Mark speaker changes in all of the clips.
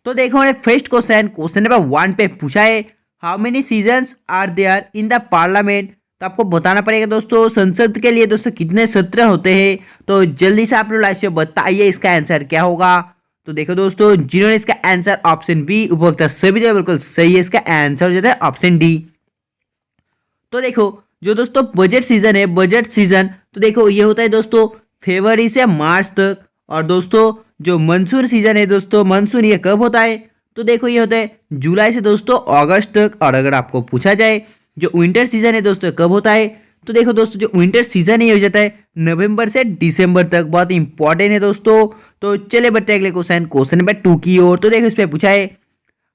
Speaker 1: तो देखो हमारे फर्स्ट क्वेश्चन नंबर 1 पे पूछा है, how many sessions are there in the parliament. तो आपको बताना पड़ेगा दोस्तों संसद के लिए दोस्तों कितने सत्र होते हैं। तो जल्दी से आप लोग लाइक से बताइए इसका आंसर क्या होगा। तो देखो दोस्तों जिन्होंने इसका आंसर ऑप्शन बी उपभोक्ता सभी जगह बिल्कुल सही है, इसका आंसर हो जाता है ऑप्शन डी। तो देखो जो दोस्तों बजट सीजन है, बजट सीजन तो देखो ये होता है दोस्तों फरवरी से मार्च तक। और दोस्तों जो मानसून सीजन है दोस्तों, मानसून ये कब होता है तो देखो ये होता है जुलाई से दोस्तों अगस्त तक। और अगर आपको पूछा जाए जो विंटर सीजन है दोस्तों कब होता है तो देखो दोस्तों जो विंटर सीजन है हो जाता है नवंबर से दिसंबर तक। बहुत इंपॉर्टेंट है दोस्तों। तो चले बढ़ते अगले क्वेश्चन नंबर 2 की ओर। तो देखो इस पे पूछा है,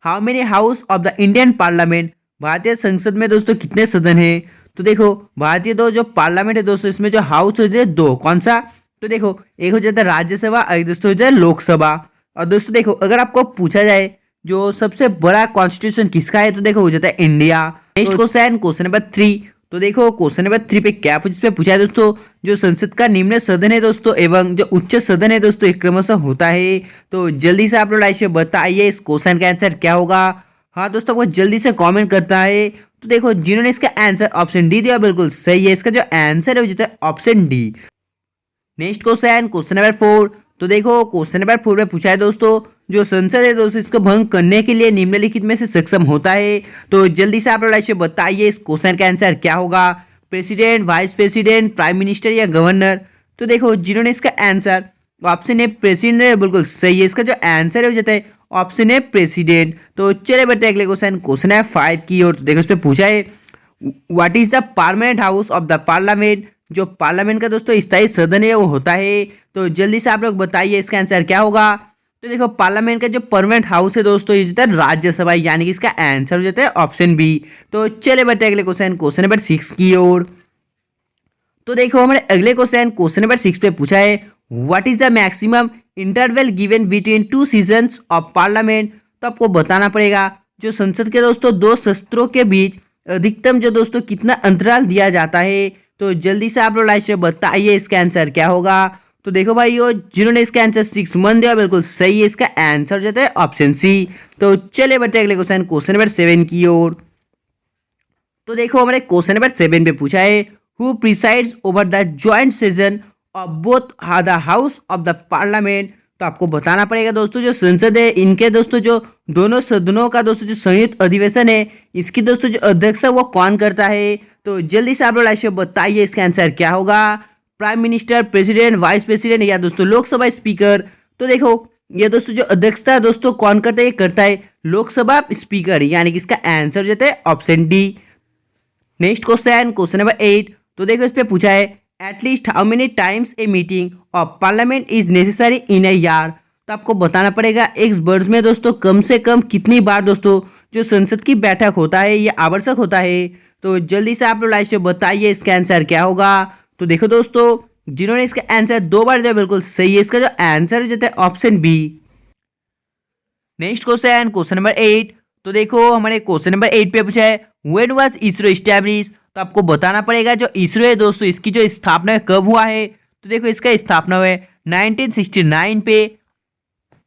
Speaker 1: how many house of the Indian parliament. भारतीय संसद में दोस्तों कितने सदन है। तो देखो भारतीय जो पार्लियामेंट है दोस्तों इसमें जो हाउस हो जाता है दो, कौन सा तो देखो एक हो जाता है राज्यसभा और दोस्तों हो जाता है लोकसभा। और दोस्तों देखो अगर आपको पूछा जाए जो सबसे बड़ा कॉन्स्टिट्यूशन किसका है तो देखो हो जाता है इंडिया। Next question number 3। तो देखो क्वेश्चन नंबर 3 पे क्या पूछा है दोस्तों, जो संसद का निम्न सदन है दोस्तों एवं जो उच्च सदन है दोस्तों एक क्रमशः होता है। तो जल्दी से आप लोग लाइक से बताइए इस क्वेश्चन का आंसर क्या होगा। हाँ दोस्तों आपको जल्दी से कमेंट करता है। तो देखो जिन्होंने इसका आंसर ऑप्शन डी दिया बिल्कुल सही है, इसका जो आंसर है वो जाता है option D. Next question number 4। तो देखो क्वेश्चन नंबर 4 में पूछा है दोस्तों जो संसद है दोस्तों इसको भंग करने के लिए निम्नलिखित में से सक्षम होता है। तो जल्दी से आप लोग लाइक से बताइए इस क्वेश्चन का आंसर क्या होगा। President, vice president, prime minister या गवर्नर। तो देखो जिन्होंने इसका आंसर ऑप्शन है प्रेसिडेंट है बिल्कुल सही है, इसका जो आंसर है हो जाता है ऑप्शन है प्रेसिडेंट। तो चले बढ़ते अगले क्वेश्चन है 5 की ओर। तो देखो इस पे पूछा है, what is the permanent house of the parliament. जो पार्लियामेंट का दोस्तों स्थायी सदन है वो होता है। तो जल्दी से आप लोग बताइए इसका आंसर क्या होगा। तो देखो पार्लियामेंट का जो परमानेंट हाउस है दोस्तों ये होता है राज्यसभा, यानी कि इसका आंसर हो जाता है ऑप्शन बी। तो चले बढ़ते अगले क्वेश्चन नंबर 6 की ओर। तो देखो हमारे अगले क्वेश्चन नंबर 6 पे पूछा है, what is the maximum interval given between 2 seasons of parliament. तो आपको बताना पड़ेगा जो संसद के दोस्तों दो सत्रों के बीच अधिकतम जो दोस्तों कितना अंतराल दिया जाता है। तो जल्दी से आप लोग लाइक से बताइए इसका आंसर क्या होगा। तो देखो भाइयों जिन्होंने इसका आंसर 6 मंथ दिया बिल्कुल सही है, इसका आंसर हो जाता है ऑप्शन सी। तो चले बढ़ते अगले क्वेश्चन नंबर 7 की ओर। तो देखो हमारे क्वेश्चन नंबर 7 पे पूछा है, who presides over the joint session of both the house of the parliament. तो आपको बताना पड़ेगा दोस्तों जो संसद है इनके दोस्तों जो दोनों सदनों का दोस्तों जो संयुक्त अधिवेशन है इसकी दोस्तों जो अध्यक्ष है वो कौन करता है। तो जल्दी से आप लोग लाइक बताइए इसका आंसर क्या होगा। Prime minister, president, vice president या दोस्तों लोकसभा स्पीकर। तो देखो ये दोस्तों जो अध्यक्षता दोस्तों कौन करता है, ये करता है लोकसभा स्पीकर, यानी कि इसका आंसर हो जाता है option D. Next question number 8। तो देखो इस पे पूछा है, at least how many times a meeting of parliament is necessary in a year. तो आपको बताना पड़ेगा एक वर्ष में दोस्तों कम से कम कितनी बार दोस्तों जो संसद की बैठक होता है ये आवश्यक होता है। तो जल्दी से आप लोग लाइक से बताइए इसका आंसर क्या होगा। तो देखो दोस्तों जिन्होंने इसका आंसर 2 बार दिया बिल्कुल सही है, इसका जो आंसर हो जाता है option B. Next question number 8। तो देखो हमारे क्वेश्चन नंबर 8 पे पूछा है, व्हेन वाज इसरो एस्टैब्लिश। तो आपको बताना पड़ेगा जो इसरो है दोस्तों इसकी जो स्थापना कब हुआ है। तो देखो इसका स्थापना हुआ है 1969 पे।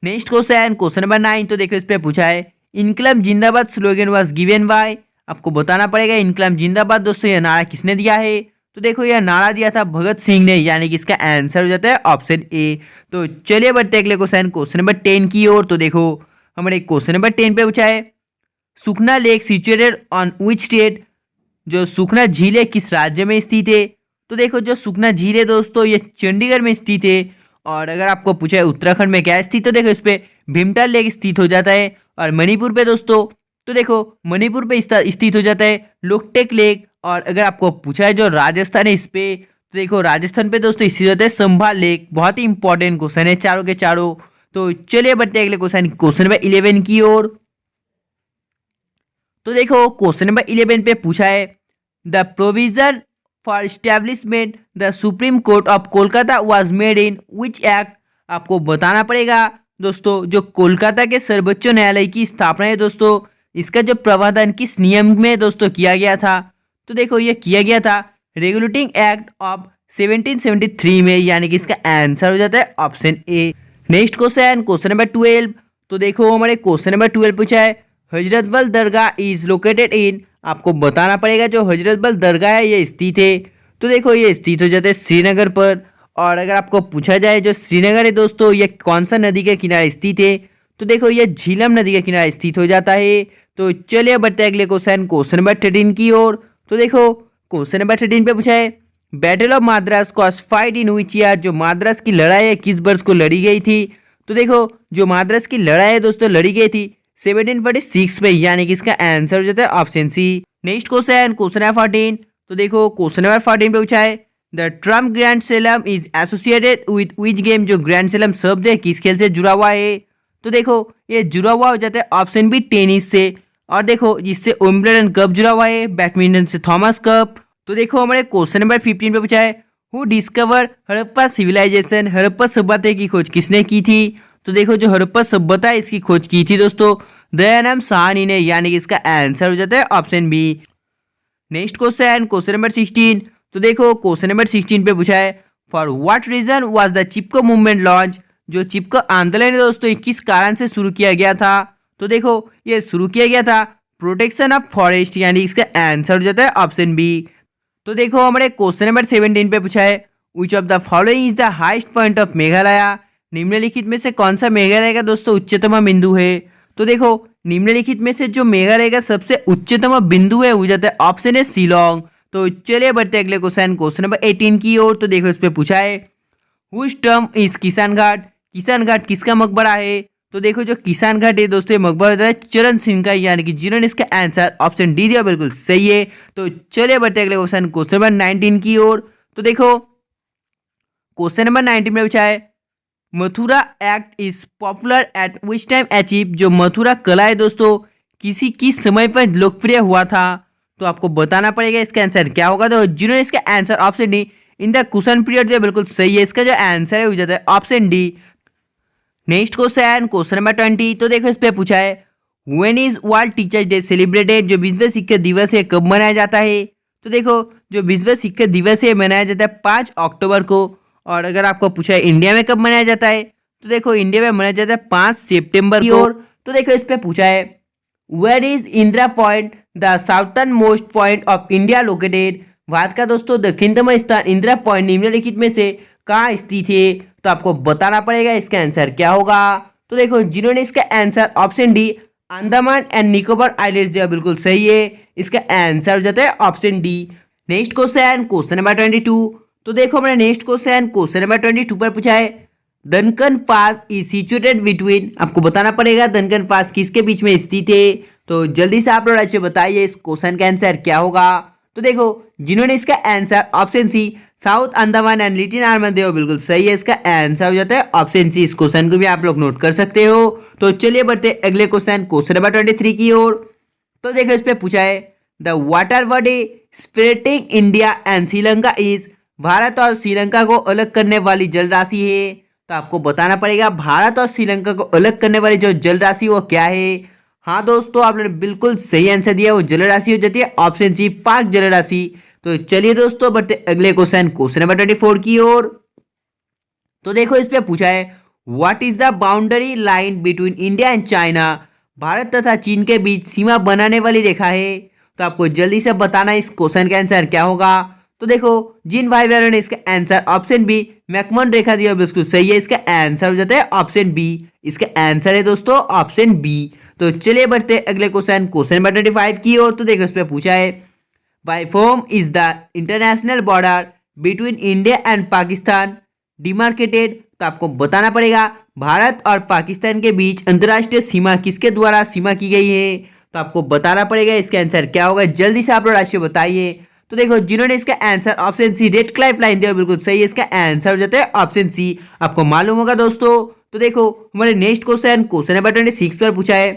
Speaker 1: Next question number 9। तो देखो इस पे पूछा है, इनकलाब जिंदाबाद स्लोगन वाज गिवन बाय। आपको बताना पड़ेगा इनकलाब जिंदाबाद दोस्तों यह नारा किसने दिया है। तो देखो यह नारा दिया था भगत सिंह ने, यानी कि इसका आंसर हो जाता है ऑप्शन ए। तो चलिए बढ़ते अगले क्वेश्चन नंबर 10 की ओर। तो देखो हमारे क्वेश्चन नंबर 10 पे पूछा है, Sukhna lake situated on which state. जो सुखना झील है किस राज्य में स्थित है। तो देखो जो सुखना झील है दोस्तों ये चंडीगढ़ में स्थित है। और अगर आपको पूछा है उत्तराखंड में क्या स्थित, तो देखो इस पे भीमताल लेक स्थित हो जाता है। और मणिपुर पे दोस्तों तो देखो मणिपुर पे स्थित हो जाता है लोकटेक लेक। और अगर आपको पूछा है जो राजस्थान है इस पे, तो देखो राजस्थान पे दोस्तों स्थित होता है संभाल लेक। बहुत ही इंपॉर्टेंट क्वेश्चन है चारों के चारों। तो चलिए बढ़ते अगले क्वेश्चन नंबर 11 की ओर। तो देखो क्वेश्चन नंबर 11 पे पूछा है, the provision for establishment the supreme court of Kolkata was made in which act. आपको बताना पड़ेगा दोस्तों जो कोलकाता के सर्वोच्च न्यायालय की स्थापना है दोस्तों इसका जो प्रावधान किस नियम में दोस्तों किया गया था। तो देखो ये किया गया था रेगुलेटिंग एक्ट ऑफ 1773 में, यानी कि इसका आंसर हो जाता है option A. Next question number 12। तो देखो हमारे क्वेश्चन नंबर 12 पूछा है हजरतबल दरगाह इज लोकेटेड इन, आपको बताना पड़ेगा जो हजरतबल दरगाह है ये स्थित है। तो देखो ये स्थित हो जाते हैं श्रीनगर पर। और अगर आपको पूछा जाए जो श्रीनगर है दोस्तों ये कौन सा नदी के किनारे स्थित है, तो देखो ये झीलम नदी के किनारे स्थित हो जाता है। तो चलिए बढ़ते हैं अगले क्वेश्चन नंबर 13 की ओर। तो देखो क्वेश्चन नंबर 13 पे पूछा है battle of Madras cause fight in which year, जो माद्रास की लड़ाई है किस वर्ष को लड़ी गई थी। तो देखो जो माद्रास की लड़ाई है दोस्तों लड़ी गई थी 1746 में, यानी कि इसका आंसर हो जाता है option C. Next question number 14। तो देखो क्वेश्चन नंबर 14 पे पूछा है the term grand slam is associated with which game, जो ग्रैंड स्लैम शब्द है किस खेल से जुड़ा हुआ है। तो देखो ये जुड़ा हुआ हो जाता है ऑप्शन बी टेनिस से। और देखो जिससे विंबलडन कप जुड़ा हुआ है बैडमिंटन से थॉमस कप। तो देखो हमारे क्वेश्चन नंबर 15 पे पूछा है who discover Harappa civilization, Harappa सभ्यता की खोज किसने की थी। तो देखो जो हड़प्पा सभ्यता है इसकी खोज की थी दोस्तों दयानंद साहनी ने, यानी कि इसका आंसर हो जाता है option B. Next question number 16। तो देखो क्वेश्चन नंबर 16 पे पूछा है for what reason was the Chipko movement launch, जो चिपको आंदोलन है दोस्तों किस कारण से शुरू किया गया था। तो देखो ये शुरू किया गया था प्रोटेक्शन ऑफ फॉरेस्ट, यानी इसका आंसर हो जाता है ऑप्शन बी। तो देखो हमारे क्वेश्चन नंबर 17 पे पूछा है which of the following is the highest point of Meghalaya, निम्नलिखित में से कौन सा मेघालय का दोस्तों उच्चतम बिंदु है। तो देखो निम्नलिखित में से जो मेघालय का सबसे उच्चतम बिंदु है वो जाता है ऑप्शन है शिलोंग। तो चलिए बढ़ते अगले क्वेश्चन नंबर 18 की ओर। तो देखो इस पे पूछा है हुज टर्म इज किसान घाट, किसान घाट किसका मकबरा है। तो देखो जो किसान घाट है दोस्तों मकबरा होता है चरण सिंह का, यानी कि जिन्होंने इसका आंसर ऑप्शन डी दिया बिल्कुल सही है। तो चलिए बढ़ते अगले क्वेश्चन नंबर 19 की ओर। तो देखो क्वेश्चन नंबर 19 में पूछा है Mathura act is popular at which time achieve, जो मथुरा कला है दोस्तों किस समय पर लोकप्रिय हुआ था। तो आपको बताना पड़ेगा इसका आंसर क्या होगा। तो जिन्होंने इसका answer option D in the cushion period दिया बिल्कुल सही है, इसका जो आंसर है वो जाता है option D. Next question number 20। तो देखो इस पे पूछा है when is world teachers day celebrated, जो विश्व शिक्षक दिवस है कब मनाया जाता है। तो देखो जो विश्व शिक्षक दिवस है मनाया जाता है 5 अक्टूबर को। और अगर आपको पूछा है इंडिया में कब मनाया जाता है, तो देखो इंडिया में मनाया जाता है 5 सितंबर को। तो देखो इस पे पूछा है where is Indira point the southernmost point of India located, Bharat का दोस्तों दक्षिणतम स्थान इंदिरा पॉइंट निम्नलिखित में से कहाँ स्थित है। तो आपको बताना पड़ेगा इसका आंसर क्या होगा। तो देखो जिन्होंने इसका answer option D Andaman and Nicobar islands दिया बिल्कुल सही है, इसका आंसर हो जाता है option D. Next question number 22। तो देखो हमारे नेक्स्ट क्वेश्चन नंबर 22 पर पूछा है दनकन पास इज सिचुएटेड बिटवीन, आपको बताना पड़ेगा दनकन पास किसके बीच में स्थित है। तो जल्दी से आप लोग अच्छे बताइए इस क्वेश्चन का आंसर क्या होगा। तो देखो जिन्होंने इसका answer option C South Andaman and Little Andaman दिया बिल्कुल सही है, इसका आंसर हो जाता है ऑप्शन सी। इस क्वेश्चन को भी आप लोग नोट कर सकते हो। तो चलिए बढ़ते अगले क्वेश्चन नंबर 23 की ओर। तो देखो इस पे पूछा है the water body splitting India and Sri Lanka is, Bharat और श्रीलंका को अलग करने वाली जल राशि है। तो आपको बताना पड़ेगा भारत और श्रीलंका को अलग करने वाली जो जल राशि वो क्या है। हाँ दोस्तों आपने बिल्कुल सही आंसर दिया, वो जल राशि हो जाती है ऑप्शन सी पाक जल राशि। तो चलिए दोस्तों बढ़ते अगले क्वेश्चन नंबर 24 की ओर। तो देखो इस पे पूछा है what is the boundary line between India and China, Bharat तथा चीन के बीच सीमा बनाने वाली रेखा है। तो आपको जल्दी से बताना इस क्वेश्चन का आंसर क्या होगा। तो देखो जिन भाई बहनों ने इसका आंसर ऑप्शन बी मैकमोहन रेखा दिया बिल्कुल सही है, इसका आंसर हो जाता है ऑप्शन बी, इसका आंसर है दोस्तों ऑप्शन बी। तो चलिए बढ़ते अगले क्वेश्चन नंबर 25 की ओर। तो देखो इस पे पूछा है by whom is the international border between India and Pakistan demarcated. तो आपको बताना पड़ेगा भारत और पाकिस्तान के बीच अंतर्राष्ट्रीय सीमा किसके द्वारा सीमा की गई है। तो आपको बताना पड़ेगा इसका आंसर क्या होगा, जल्दी से आप लोग राशि बताइए। तो देखो जिन्होंने इसका answer option C Radcliffe line दिया बिल्कुल सही है, इसका आंसर हो जाता है ऑप्शन सी। आपको मालूम होगा दोस्तों। तो देखो हमारे नेक्स्ट क्वेश्चन नंबर 26 पर पूछा है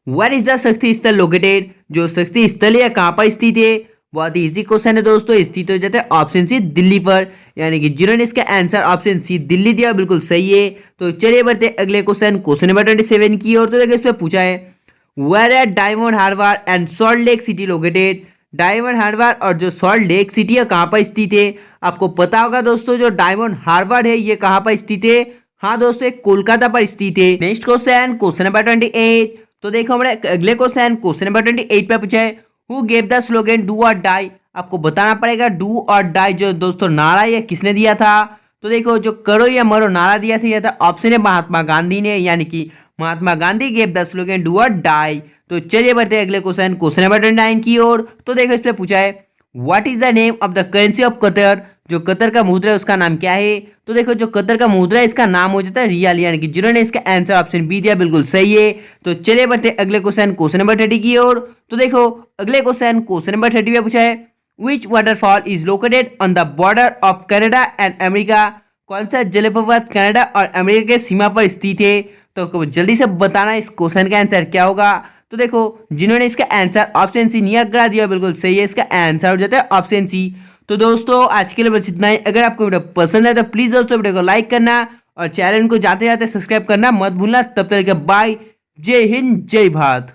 Speaker 1: व्हेयर इज द शक्ति स्थल लोकेटेड, जो शक्ति स्थल है कहाँ पर स्थित है। बहुत ही इजी क्वेश्चन है दोस्तों, स्थित हो जाता है ऑप्शन सी दिल्ली पर, यानी कि जिन्होंने इसका आंसर ऑप्शन सी दिल्ली दिया बिल्कुल सही है। तो चलिए बढ़ते अगले क्वेश्चन नंबर 27 की ओर। तो देखो इस पे पूछा है where are Diamond Harbour and Salt Lake City located, Diamond Harbour और जो सॉल्ट लेक सिटी है कहाँ पर स्थित है। आपको पता होगा दोस्तों जो डायमंड हार्बर है ये कहाँ पर स्थित है। हाँ दोस्तों, एक कोलकाता पर स्थित है। Next question, question number 28। तो देखो हमारे अगले क्वेश्चन नंबर 28 पे पूछा है, who gave the slogan do or die. आपको बताना पड़ेगा डू और डाई जो दोस्तों नारा ये किसने दिया था। तो देखो जो करो या मरो नारा दिया था ऑप्शन है महात्मा गांधी ने, यानी कि Mahatma Gandhi gave the slogan do or die. तो चलिए बढ़ते हैं अगले क्वेश्चन नंबर 29 की ओर। तो देखो इस पे पूछा है, what is the name of the currency of Qatar. जो कतर का मुद्रा है उसका नाम क्या है। तो देखो जो कतर का मुद्रा है इसका नाम हो जाता है रियाल, यानी कि जिन्होंने इसका आंसर ऑप्शन बी दिया बिल्कुल सही है। तो चलिए बढ़ते हैं अगले क्वेश्चन नंबर 30 की ओर। तो देखो अगले क्वेश्चन नंबर 30 में पूछा है, which waterfall is located on the border of Canada and America. कौन सा जलप्रपात कनाडा और अमेरिका के सीमा पर स्थित है। तो जल्दी से बताना इस क्वेश्चन का आंसर क्या होगा। तो देखो जिन्होंने इसका आंसर ऑप्शन सी नियाग्रा दिया बिल्कुल सही है, इसका आंसर हो जाता है ऑप्शन सी। तो दोस्तों आज के लिए बस इतना ही। अगर आपको वीडियो पसंद है तो प्लीज दोस्तों वीडियो को लाइक करना और चैनल को जाते जाते सब्सक्राइब करना मत भूलना। तब तक बाय, जय हिंद, जय भारत।